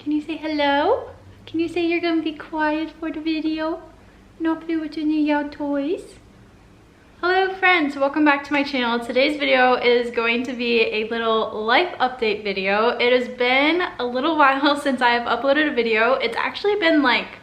Can you say hello? Can you say you're gonna be quiet for the video? Not play with your new yacht toys? Hello friends, welcome back to my channel. Today's video is going to be a little life update video. It has been a little while since I have uploaded a video. It's actually been like,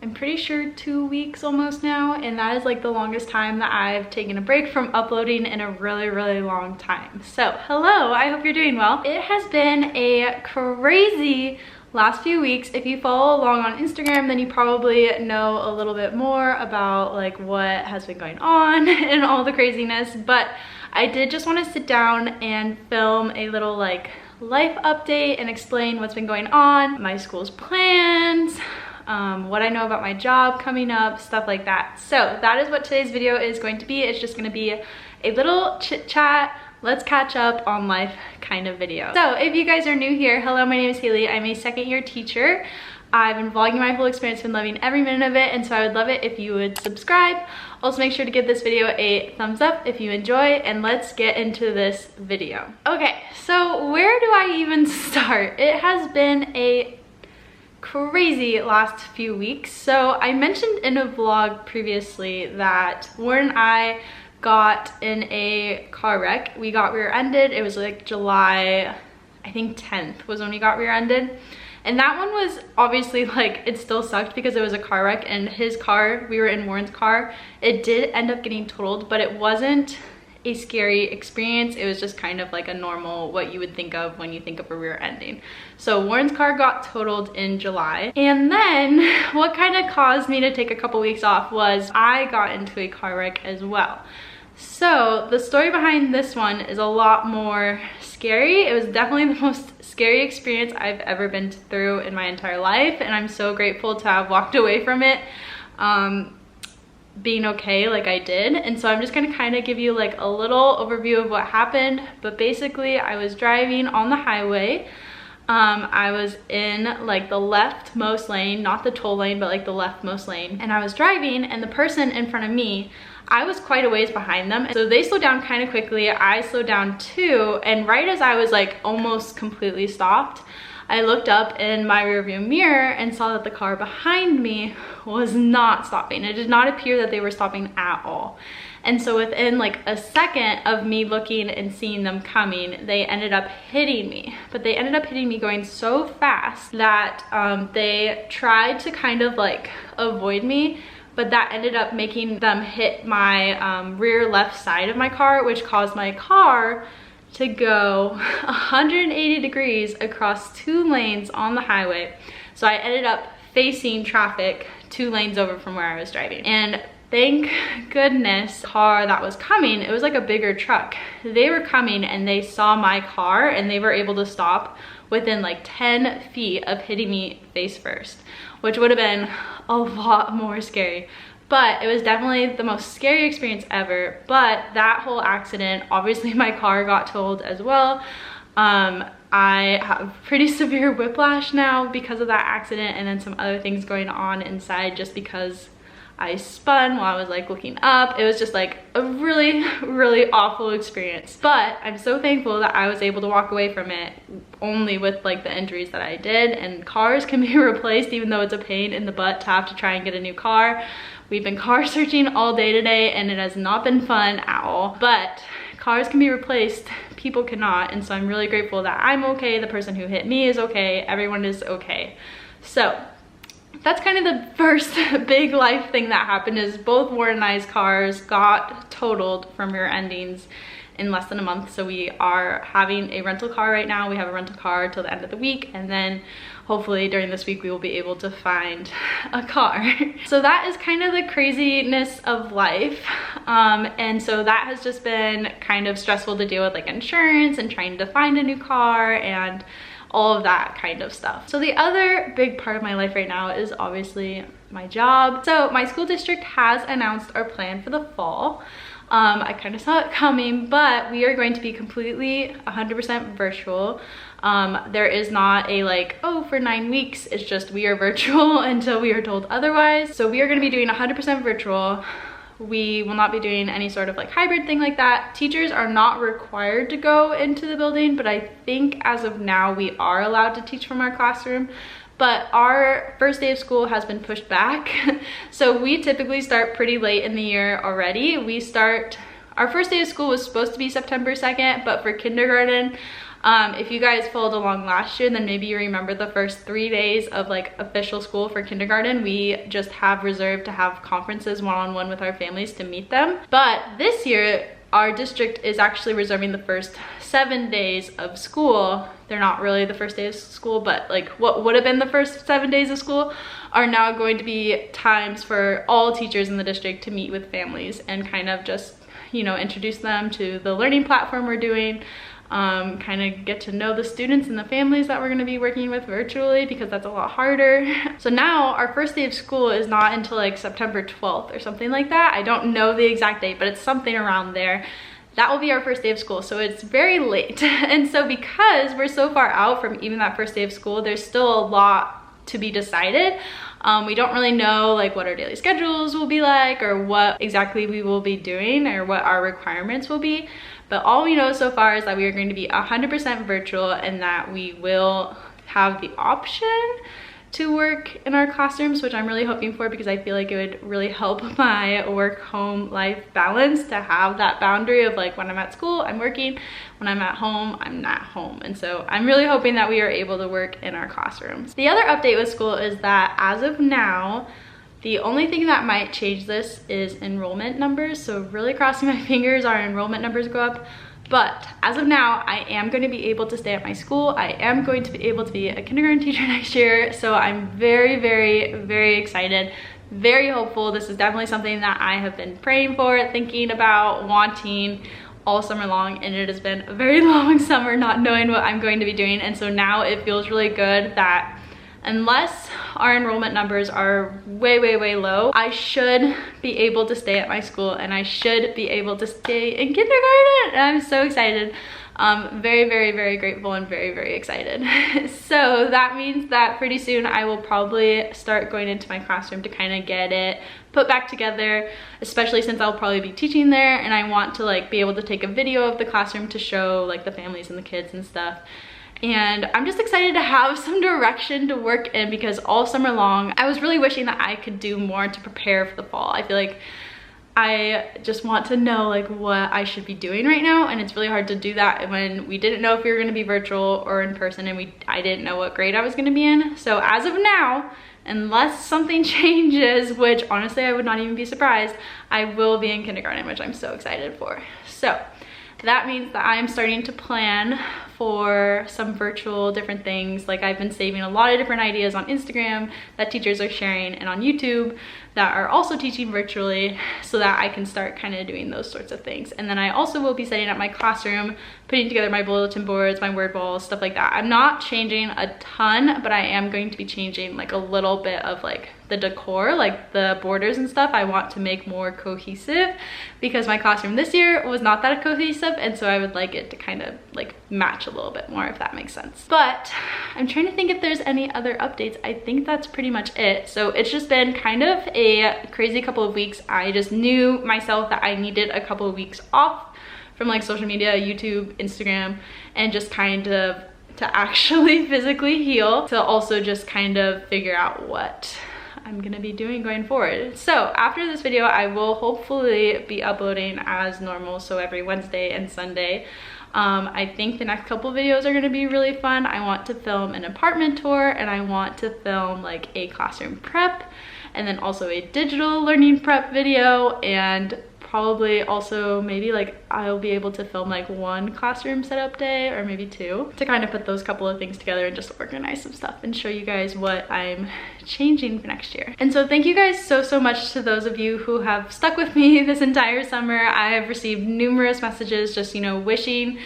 I'm pretty sure 2 weeks almost now, and that is like the longest time that I've taken a break from uploading in a really long time. So hello, I hope you're doing well. It has been a crazy last few weeks. If you follow along on Instagram, then you probably know a little bit more about like what has been going on and all the craziness, but I did just want to sit down and film a little like life update and explain what's been going on, my school's plans, what I know about my job coming up, stuff like that. So that is what today's video is going to be. It's just going to be a little chit chat, let's catch up on life kind of video. So if you guys are new here, hello, my name is Haley. I'm a second-year teacher. I've been vlogging my whole experience, been loving every minute of it, and so I would love it if you would subscribe. Also make sure to give this video a thumbs up if you enjoy, and let's get into this video. Okay, so where do I even start? It has been a crazy last few weeks. So I mentioned in a vlog previously that Warren and I got in a car wreck. We got rear-ended. It was like July, I think 10th was when we got rear-ended. And that one was obviously like, it still sucked because it was a car wreck, and his car, we were in Warren's car, it did end up getting totaled, but it wasn't a scary experience. It was just kind of like a normal, what you would think of when you think of a rear ending. So Warren's car got totaled in July. And then what kind of caused me to take a couple weeks off was I got into a car wreck as well. So the story behind this one is a lot more scary. It was definitely the most scary experience I've ever been through in my entire life, and I'm so grateful to have walked away from it being okay like I did. And so I'm just gonna kind of give you like a little overview of what happened. But basically I was driving on the highway. I was in like the leftmost lane, not the toll lane, but like the leftmost lane, and I was driving, and the person in front of me, I was quite a ways behind them, so they slowed down kind of quickly. I slowed down too, and right as I was like almost completely stopped, I looked up in my rearview mirror and saw that the car behind me was not stopping. It did not appear that they were stopping at all. And so within like a second of me looking and seeing them coming, they ended up hitting me. But they ended up hitting me going so fast that they tried to kind of like avoid me, but that ended up making them hit my rear left side of my car, which caused my car to go 180 degrees across 2 lanes on the highway. So I ended up facing traffic 2 lanes over from where I was driving. And thank goodness, the car that was coming, it was like a bigger truck. They were coming and they saw my car, and they were able to stop within like 10 feet of hitting me face first, which would have been a lot more scary. But it was definitely the most scary experience ever. But that whole accident, obviously my car got totaled as well. I have pretty severe whiplash now because of that accident, and then some other things going on inside just because I spun while I was like looking up. It was just like a really awful experience. But I'm so thankful that I was able to walk away from it only with like the injuries that I did. And cars can be replaced, even though it's a pain in the butt to have to try and get a new car. We've been car searching all day today, and it has not been fun at all. But cars can be replaced, people cannot. And so I'm really grateful that I'm okay, the person who hit me is okay, everyone is okay. So that's kind of the first big life thing that happened, is both Warren and I's cars got totaled from rear endings in less than a month. So we are having a rental car right now. We have a rental car till the end of the week, and then hopefully during this week we will be able to find a car. So that is kind of the craziness of life. And so that has just been kind of stressful to deal with, like insurance and trying to find a new car and all of that kind of stuff. So the other big part of my life right now is obviously my job. So my school district has announced our plan for the fall. I kind of saw it coming, but we are going to be completely 100% virtual. There is not a like, oh, for 9 weeks, it's just we are virtual until we are told otherwise. So we are going to be doing 100% virtual. we will not be doing any sort of like hybrid thing like that. Teachers are not required to go into the building, but I think as of now we are allowed to teach from our classroom. But our first day of school has been pushed back. So we typically start pretty late in the year already. Our first day of school was supposed to be September 2nd, but for kindergarten, if you guys followed along last year, then maybe you remember the first 3 days of like official school for kindergarten, we just have reserved to have conferences one-on-one with our families to meet them. But this year, our district is actually reserving the first 7 days of school. They're not really the first day of school, but like what would have been the first 7 days of school are now going to be times for all teachers in the district to meet with families and kind of just, you know, introduce them to the learning platform we're doing, kind of get to know the students and the families that we're going to be working with virtually, because that's a lot harder. So now our first day of school is not until like September 12th or something like that. I don't know the exact date, but it's something around there. That will be our first day of school, so it's very late. And so because we're so far out from even that first day of school, there's still a lot to be decided. We don't really know like what our daily schedules will be like or what exactly we will be doing or what our requirements will be. But all we know so far is that we are going to be 100% virtual and that we will have the option to work in our classrooms, which I'm really hoping for because I feel like it would really help my work-home life balance to have that boundary of like when I'm at school, I'm working, when I'm at home, I'm not home. And so I'm really hoping that we are able to work in our classrooms. The other update with school is that as of now, the only thing that might change this is enrollment numbers. So really crossing my fingers our enrollment numbers go up. But as of now, I am going to be able to stay at my school. I am going to be able to be a kindergarten teacher next year. So I'm very, very, very excited, very hopeful. This is definitely something that I have been praying for, thinking about, wanting all summer long. And it has been a very long summer not knowing what I'm going to be doing. And so now it feels really good that unless our enrollment numbers are way, way, way low, I should be able to stay at my school and I should be able to stay in kindergarten. And I'm so excited. Very, very, very grateful and very, very excited. So that means that pretty soon I will probably start going into my classroom to kind of get it put back together, especially since I'll probably be teaching there and I want to like be able to take a video of the classroom to show like the families and the kids and stuff. And I'm just excited to have some direction to work in because all summer long, I was really wishing that I could do more to prepare for the fall. I feel like I just want to know like what I should be doing right now. And it's really hard to do that when we didn't know if we were gonna be virtual or in person and I didn't know what grade I was gonna be in. So as of now, unless something changes, which honestly I would not even be surprised, I will be in kindergarten, which I'm so excited for. So that means that I'm starting to plan for some virtual different things. Like I've been saving a lot of different ideas on Instagram that teachers are sharing and on YouTube that are also teaching virtually so that I can start kind of doing those sorts of things. And then I also will be setting up my classroom, putting together my bulletin boards, my word walls, stuff like that. I'm not changing a ton, but I am going to be changing like a little bit of like the decor, like the borders and stuff. I want to make more cohesive because my classroom this year was not that cohesive, and so I would like it to kind of like match a little bit more, if that makes sense. But I'm trying to think if there's any other updates. I think that's pretty much it. So it's just been kind of a crazy couple of weeks. I just knew myself that I needed a couple of weeks off from like social media, YouTube, Instagram, and just kind of to actually physically heal, to also just kind of figure out what I'm gonna be doing going forward. So after this video, I will hopefully be uploading as normal, so every Wednesday and Sunday. I think the next couple videos are gonna be really fun. I want to film an apartment tour and I want to film like a classroom prep and then also a digital learning prep video, and probably also maybe like I'll be able to film like one classroom setup day or maybe two to kind of put those couple of things together and just organize some stuff and show you guys what I'm changing for next year. And so thank you guys so much to those of you who have stuck with me this entire summer. I have received numerous messages just, you know, wishing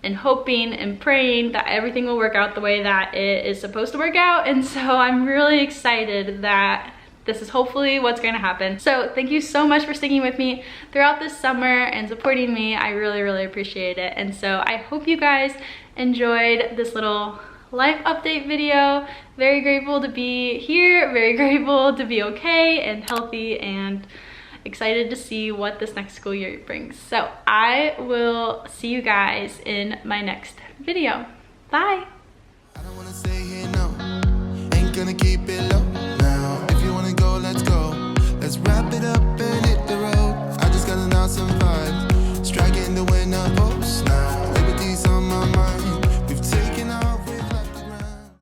and hoping and praying that everything will work out the way that it is supposed to work out. And so I'm really excited that this is hopefully what's going to happen. So thank you so much for sticking with me throughout this summer and supporting me. I really appreciate it. And so I hope you guys enjoyed this little life update video. Very grateful to be here, very grateful to be okay and healthy and excited to see what this next school year brings. So I will see you guys in my next video. Bye. I don't wanna stay here, no. Ain't gonna keep it low now. If you wanna go, let's go. Let's wrap it up and hit the road. I just got an awesome vibe. Striking the wind up.